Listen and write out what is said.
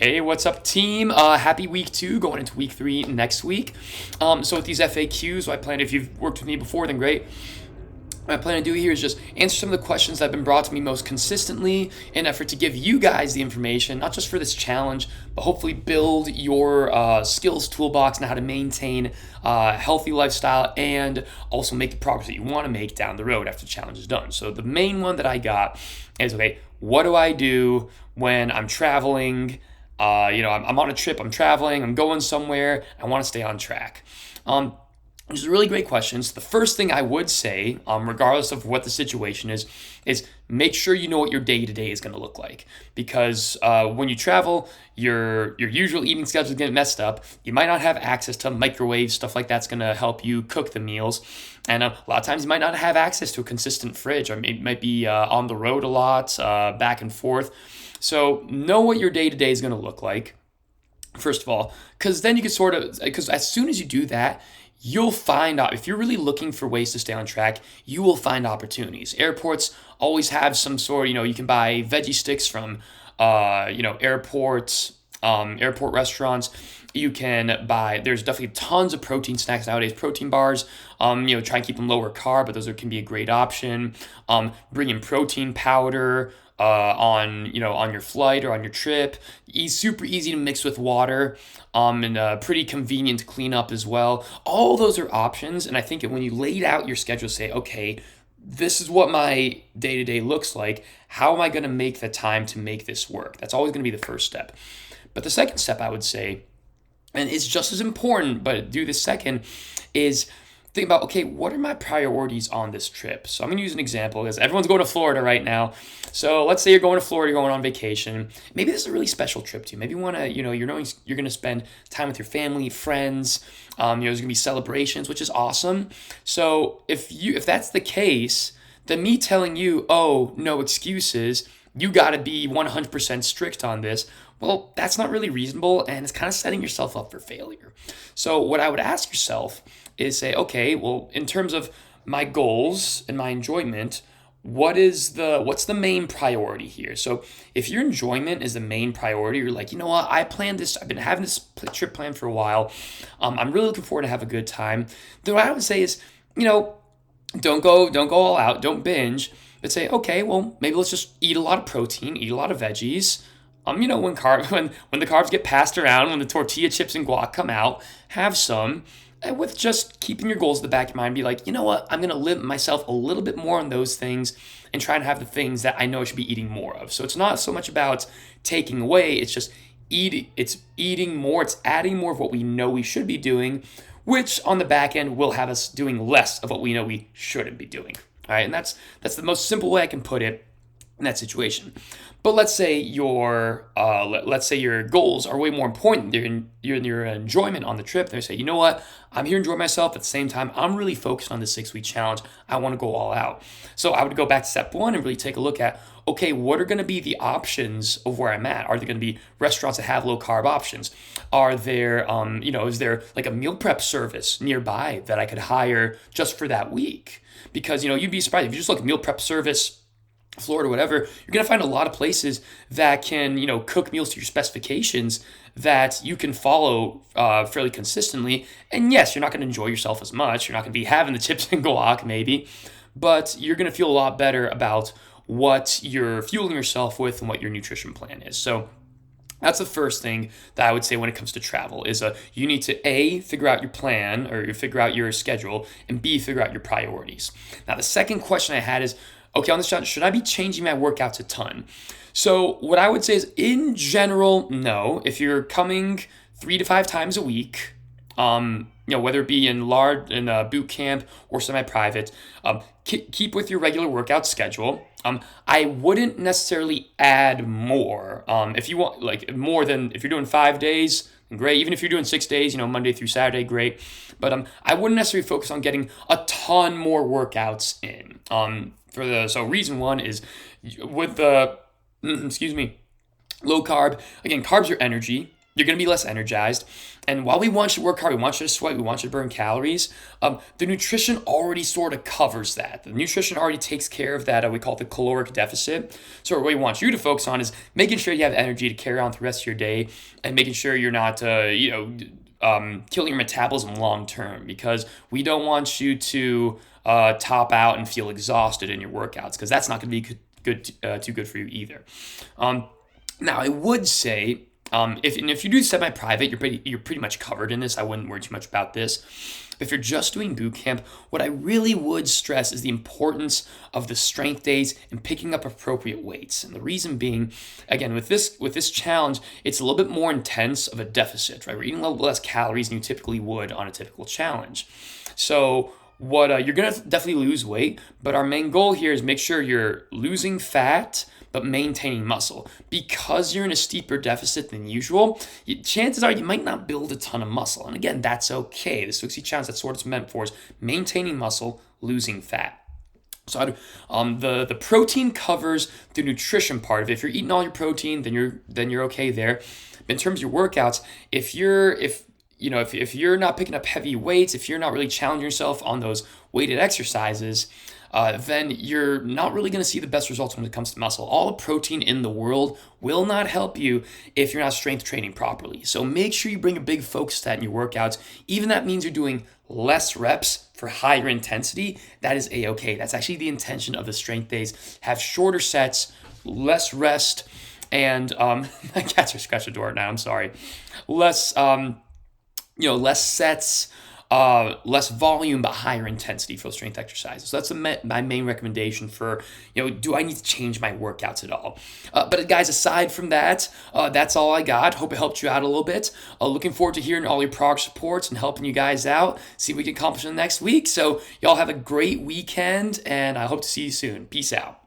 Hey, what's up, team? Happy week 2, going into week 3 next week. So with these FAQs, what I plan, if you've worked with me before, then great. What I plan to do here is just answer some of the questions that have been brought to me most consistently in an effort to give you guys the information, not just for this challenge, but hopefully build your skills toolbox and how to maintain a healthy lifestyle and also make the progress that you want to make down the road after the challenge is done. So the main one that I got is, okay, what do I do when I'm traveling? I'm on a trip, I'm traveling, I'm going somewhere, I want to stay on track. Which is a really great question. So the first thing I would say, regardless of what the situation is make sure you know what your day-to-day is going to look like. Because when you travel, your usual eating schedule is getting messed up. You might not have access to microwaves, stuff like that's going to help you cook the meals. And a lot of times you might not have access to a consistent fridge, or maybe might be on the road a lot, back and forth. So know what your day-to-day is going to look like, first of all, because then you can because as soon as you do that, you'll find out, if you're really looking for ways to stay on track, you will find opportunities. Airports always have some sort, you can buy veggie sticks from, airport restaurants. You can buy, there's definitely tons of protein snacks nowadays, protein bars, try and keep them lower carb, but can be a great option. Bring in protein powder, on your flight or on your trip. Super easy to mix with water, and pretty convenient to clean up as well. All those are options, and I think that when you laid out your schedule, say, okay, this is what my day-to-day looks like. How am I going to make the time to make this work? That's always going to be the first step. But the second step, I would say, and it's just as important, but do the second, is think about, okay, what are my priorities on this trip? So I'm going to use an example because everyone's going to Florida right now. So let's say you're going to Florida, you're going on vacation. Maybe this is a really special trip to you. Maybe you want to, you're knowing you're going to spend time with your family, friends. There's going to be celebrations, which is awesome. So if that's the case, then me telling you, oh, no excuses, you got to be 100% strict on this. Well, that's not really reasonable, and it's kind of setting yourself up for failure. So what I would ask yourself is say, okay, well, in terms of my goals and my enjoyment, what's the main priority here? So if your enjoyment is the main priority, you're like, you know what, I've been having this trip planned for a while. I'm really looking forward to have a good time. Then what I would say is, don't go all out, don't binge, but say, okay, well, maybe let's just eat a lot of protein, eat a lot of veggies. When the carbs get passed around, when the tortilla chips and guac come out, have some. And with just keeping your goals at the back of your mind, be like, you know what, I'm going to limit myself a little bit more on those things and try and have the things that I know I should be eating more of. So it's not so much about taking away, it's just eating more, it's adding more of what we know we should be doing, which on the back end will have us doing less of what we know we shouldn't be doing. All right, and that's the most simple way I can put it in that situation. But let's say your goals are way more important than your enjoyment on the trip. They say, you know what, I'm here to enjoy myself. At the same time, I'm really focused on this 6-week challenge. I want to go all out. So I would go back to step 1 and really take a look at, okay, what are going to be the options of where I'm at? Are there going to be restaurants that have low carb options? Are there, is there like a meal prep service nearby that I could hire just for that week? Because, you'd be surprised if you just look at meal prep service, Florida, whatever, you're going to find a lot of places that can, cook meals to your specifications that you can follow fairly consistently. And yes, you're not going to enjoy yourself as much. You're not going to be having the chips and guac maybe, but you're going to feel a lot better about what you're fueling yourself with and what your nutrition plan is. So that's the first thing that I would say when it comes to travel is you need to A, figure out your plan or you figure out your schedule, and B, figure out your priorities. Now, the second question I had is, okay, on this challenge, should I be changing my workouts a ton? So what I would say is, in general, no. If you're coming 3 to 5 times a week, whether it be in boot camp or semi-private, keep with your regular workout schedule. I wouldn't necessarily add more. If you want, like more than if you're doing 5 days, great. Even if you're doing 6 days, Monday through Saturday, great. But I wouldn't necessarily focus on getting a ton more workouts in. So reason 1 is with the, low carb, again, carbs are energy. you're going to be less energized. And while we want you to work hard, we want you to sweat, we want you to burn calories, the nutrition already sort of covers that. The nutrition already takes care of that. We call it the caloric deficit. So what we want you to focus on is making sure you have energy to carry on the rest of your day, and making sure you're not, killing your metabolism long term, because we don't want you to top out and feel exhausted in your workouts, because that's not going to be too good for you either. Now, I would say, if you do semi-private, you're pretty much covered in this. I wouldn't worry too much about this. If you're just doing boot camp, what I really would stress is the importance of the strength days and picking up appropriate weights. And the reason being, again, with this challenge, it's a little bit more intense of a deficit, right? We're eating a little less calories than you typically would on a typical challenge. So you're gonna definitely lose weight, but our main goal here is make sure you're losing fat but maintaining muscle. Because you're in a steeper deficit than usual, chances are you might not build a ton of muscle. And again, that's okay. The 60 challenge, that's what it's meant for, is maintaining muscle, losing fat. So the protein covers the nutrition part of it. If you're eating all your protein, then you're okay there. But in terms of your workouts, if you're not picking up heavy weights, if you're not really challenging yourself on those weighted exercises, then you're not really going to see the best results when it comes to muscle. All the protein in the world will not help you if you're not strength training properly. So make sure you bring a big focus to that in your workouts. Even that means you're doing less reps for higher intensity. That is a-okay. That's actually the intention of the strength days. Have shorter sets, less rest, and my cats are scratching the door now. I'm sorry. Less sets, less volume, but higher intensity for strength exercises. So that's my main recommendation for, do I need to change my workouts at all? But guys, aside from that, that's all I got. Hope it helped you out a little bit. Looking forward to hearing all your progress reports and helping you guys out, see what we can accomplish in the next week. So y'all have a great weekend, and I hope to see you soon. Peace out.